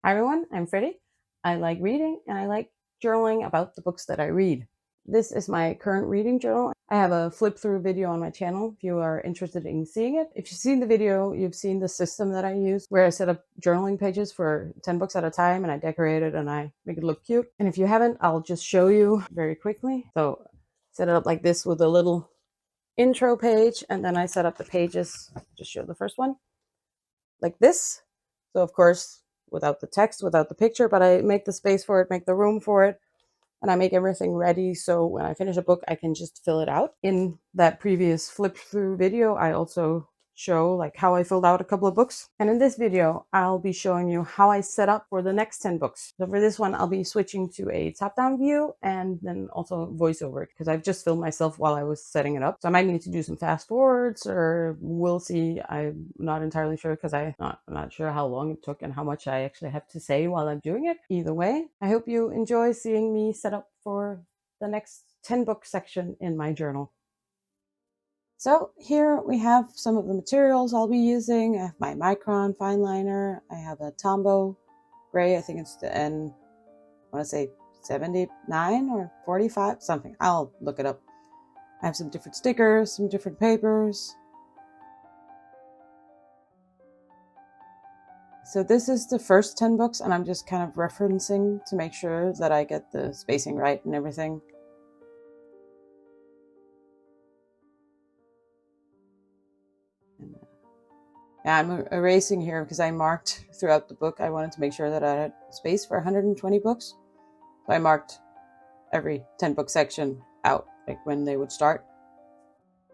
Hi everyone, I'm Freddie. I like reading and I like journaling about the books that I read. This is my current reading journal. I have a flip through video on my channel if you are interested in seeing it. If you've seen the video, you've seen the system that I use where I set up journaling pages for 10 books at a time and I decorate it and I make it look cute. And if you haven't, I'll just show you very quickly. So set it up like this with a little intro page, and then I set up the pages, just show the first one, like this. So of course, without the text, without the picture, but I make the space for it, make the room for it, and I make everything ready so when I finish a book, I can just fill it out. In that previous flip through video, I also show like how I filled out a couple of books. And in this video, I'll be showing you how I set up for the next 10 books. So for this one, I'll be switching to a top-down view and then also voiceover because I've just filmed myself while I was setting it up. So I might need to do some fast forwards, or we'll see. I'm not entirely sure because I'm not sure how long it took and how much I actually have to say while I'm doing it. Either way, I hope you enjoy seeing me set up for the next 10 book section in my journal. So here we have some of the materials I'll be using. I have my Micron fine liner. I have a Tombow gray. I think it's the N, I want to say 79 or 45, something. I'll look it up. I have some different stickers, some different papers. So this is the first 10 books, and I'm just kind of referencing to make sure that I get the spacing right and everything. Yeah, I'm erasing here because I marked throughout the book. I wanted to make sure that I had space for 120 books. So I marked every 10 book section out, like when they would start.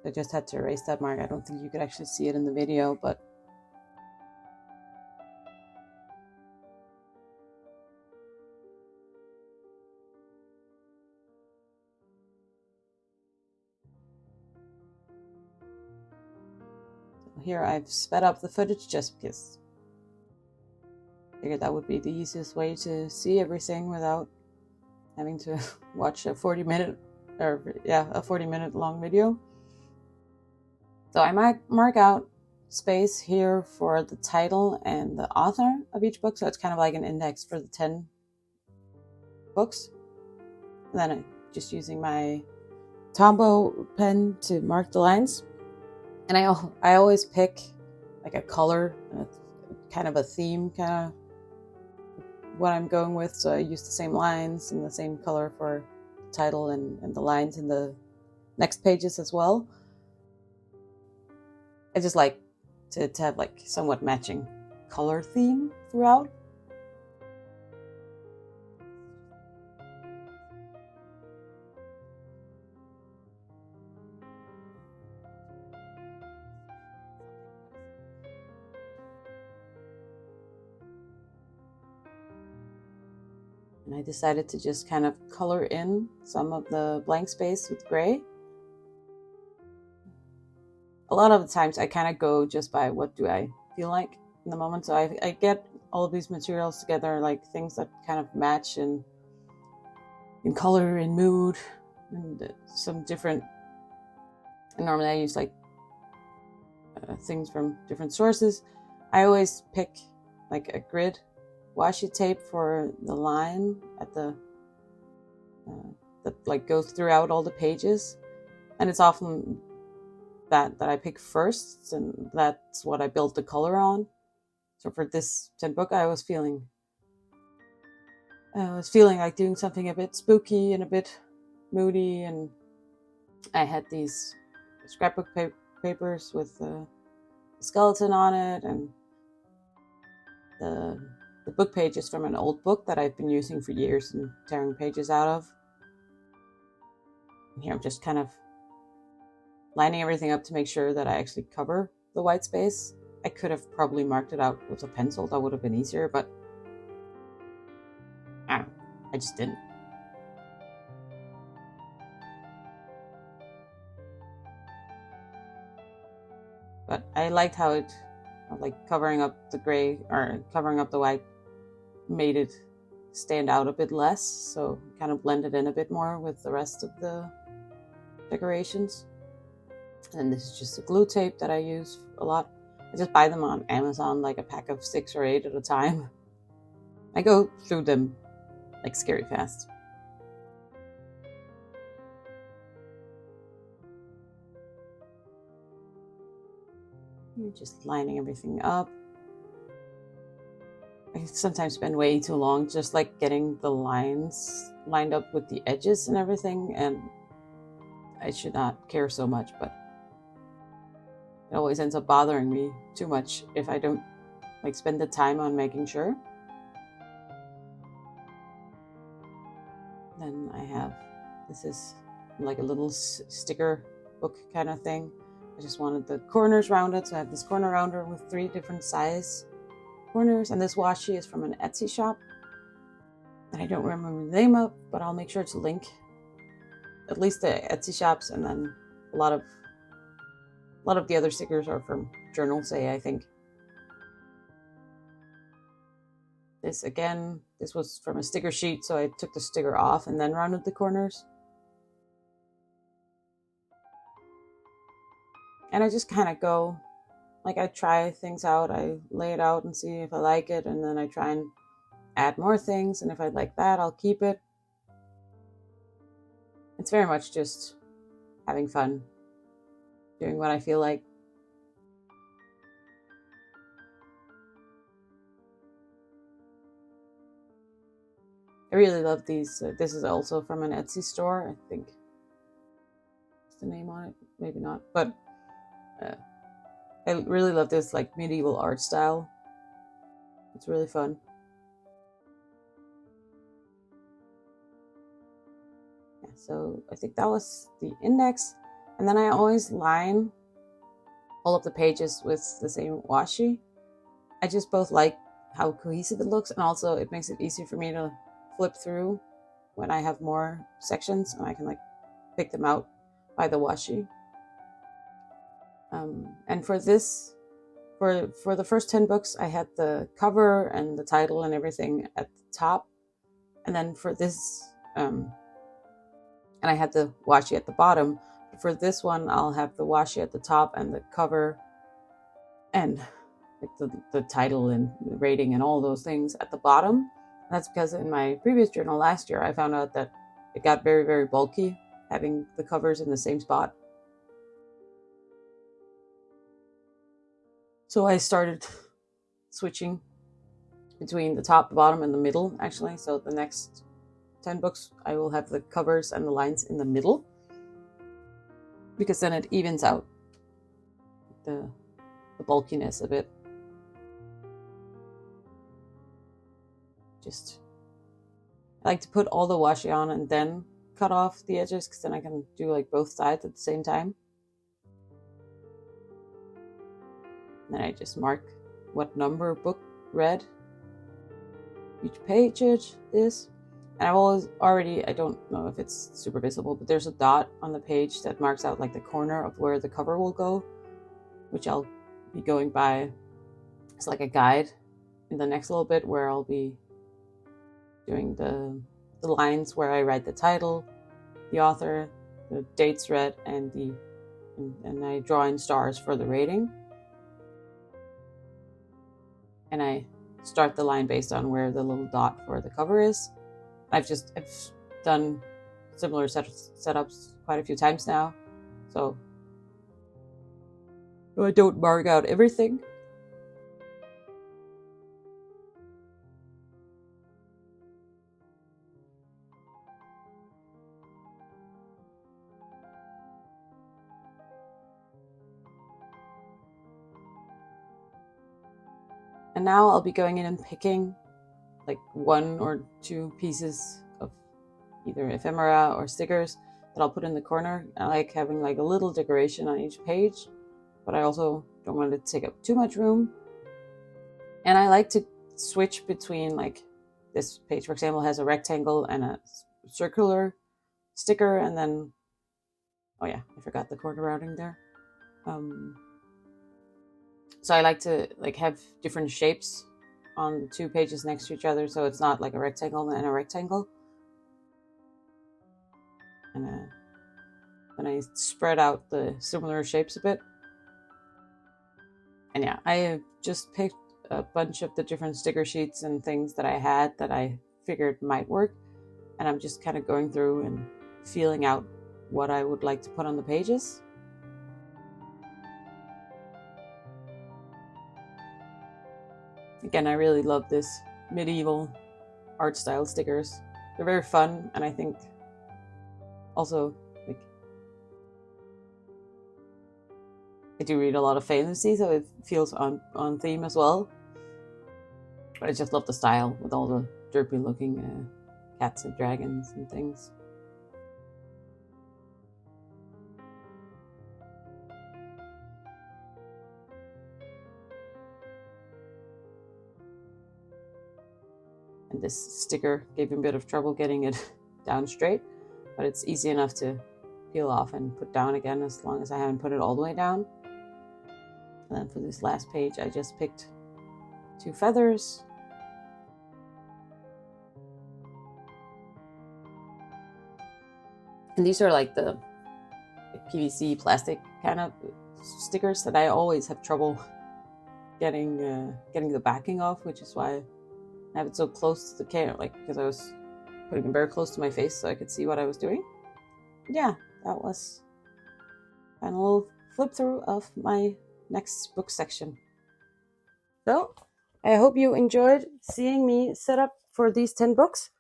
I just had to erase that mark. I don't think you could actually see it in the video, but here I've sped up the footage just because I figured that would be the easiest way to see everything without having to watch a 40-minute long video. So I might mark out space here for the title and the author of each book, so it's kind of like an index for the 10 books. And then I'm just using my Tombow pen to mark the lines. And I always pick like a color, kind of a theme, kind of what I'm going with. So I use the same lines and the same color for the title and the lines in the next pages as well. I just like to have like somewhat matching color theme throughout. And I decided to just kind of color in some of the blank space with gray. A lot of the times I kind of go just by what do I feel like in the moment. So I get all of these materials together, like things that kind of match in color and mood and some different. And normally I use like things from different sources. I always pick like a grid washi tape for the line at the that like goes throughout all the pages, and it's often that I pick first, and that's what I build the color on. So for this 10 book, I was feeling like doing something a bit spooky and a bit moody, and I had these scrapbook papers with a skeleton on it, and the book pages from an old book that I've been using for years and tearing pages out of. And here I'm just kind of lining everything up to make sure that I actually cover the white space. I could have probably marked it out with a pencil. That would have been easier, but I don't know. I just didn't. But I liked how it, like covering up the gray or covering up the white, made it stand out a bit less. So it kind of blended in a bit more with the rest of the decorations. And this is just a glue tape that I use a lot. I just buy them on Amazon, like a pack of 6 or 8 at a time. I go through them like scary fast. You're just lining everything up. I sometimes spend way too long just like getting the lines lined up with the edges and everything, and I should not care so much, but it always ends up bothering me too much if I don't like spend the time on making sure. Then I have, this is like a little sticker book kind of thing. I just wanted the corners rounded, so I have this corner rounder with 3 different size corners, and this washi is from an Etsy shop that I don't remember the name of, but I'll make sure to link at least the Etsy shops, and then a lot of the other stickers are from Journal Say, I think. This again, this was from a sticker sheet, so I took the sticker off and then rounded the corners. And I just kind of go, like I try things out, I lay it out and see if I like it, and then I try and add more things, and if I like that, I'll keep it. It's very much just having fun, doing what I feel like. I really love these. This is also from an Etsy store, I think. What's the name on it? Maybe not, but I really love this like medieval art style. It's really fun. Yeah, so I think that was the index, and then I always line all of the pages with the same washi. I just both like how cohesive it looks, and also it makes it easier for me to flip through when I have more sections, and I can like pick them out by the washi. And for this, for the first 10 books, I had the cover and the title and everything at the top, and then for this, and I had the washi at the bottom. For this one, I'll have the washi at the top and the cover and like the title and the rating and all those things at the bottom. That's because in my previous journal last year, I found out that it got very, very bulky having the covers in the same spot. So I started switching between the top, the bottom, and the middle, actually. So the next 10 books, I will have the covers and the lines in the middle, because then it evens out the bulkiness a bit. I like to put all the washi on and then cut off the edges, because then I can do like both sides at the same time. And then I just mark what number book read each page is. And I've already, I don't know if it's super visible, but there's a dot on the page that marks out like the corner of where the cover will go, which I'll be going by. It's like a guide in the next little bit, where I'll be doing the lines where I write the title, the author, the dates read, and I draw in stars for the rating. And I start the line based on where the little dot for the cover is. I've done similar setups quite a few times now, so I don't mark out everything. And now I'll be going in and picking like 1 or 2 pieces of either ephemera or stickers that I'll put in the corner. I like having like a little decoration on each page, but I also don't want it to take up too much room. And I like to switch between, like, this page, for example, has a rectangle and a circular sticker, and then, oh yeah, I forgot the corner rounding there. So I like to like have different shapes on the 2 pages next to each other, so it's not like a rectangle and a rectangle. And then I spread out the similar shapes a bit. And yeah, I just picked a bunch of the different sticker sheets and things that I had that I figured might work, and I'm just kind of going through and feeling out what I would like to put on the pages. Again, I really love this medieval art style stickers. They're very fun, and I think also, like, I do read a lot of fantasy, so it feels on theme as well. But I just love the style with all the derpy looking cats and dragons and things. And this sticker gave me a bit of trouble getting it down straight, but it's easy enough to peel off and put down again as long as I haven't put it all the way down. And then for this last page, I just picked 2 feathers. And these are like the PVC plastic kind of stickers that I always have trouble getting the backing off, which is why I have it so close to the camera, like, because I was putting it very close to my face so I could see what I was doing. But yeah, that was a little flip through of my next book section. So I hope you enjoyed seeing me set up for these 10 books.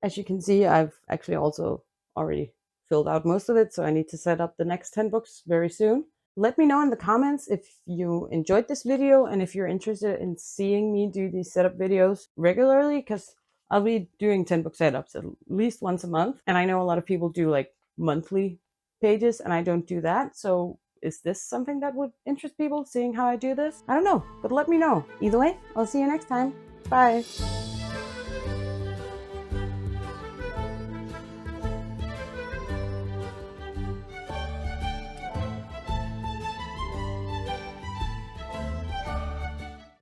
As you can see, I've actually also already filled out most of it, so I need to set up the next 10 books very soon. Let me know in the comments if you enjoyed this video and if you're interested in seeing me do these setup videos regularly, because I'll be doing 10 book setups at least once a month. And I know a lot of people do like monthly pages, and I don't do that. So is this something that would interest people, seeing how I do this? I don't know, but let me know. Either way, I'll see you next time. Bye.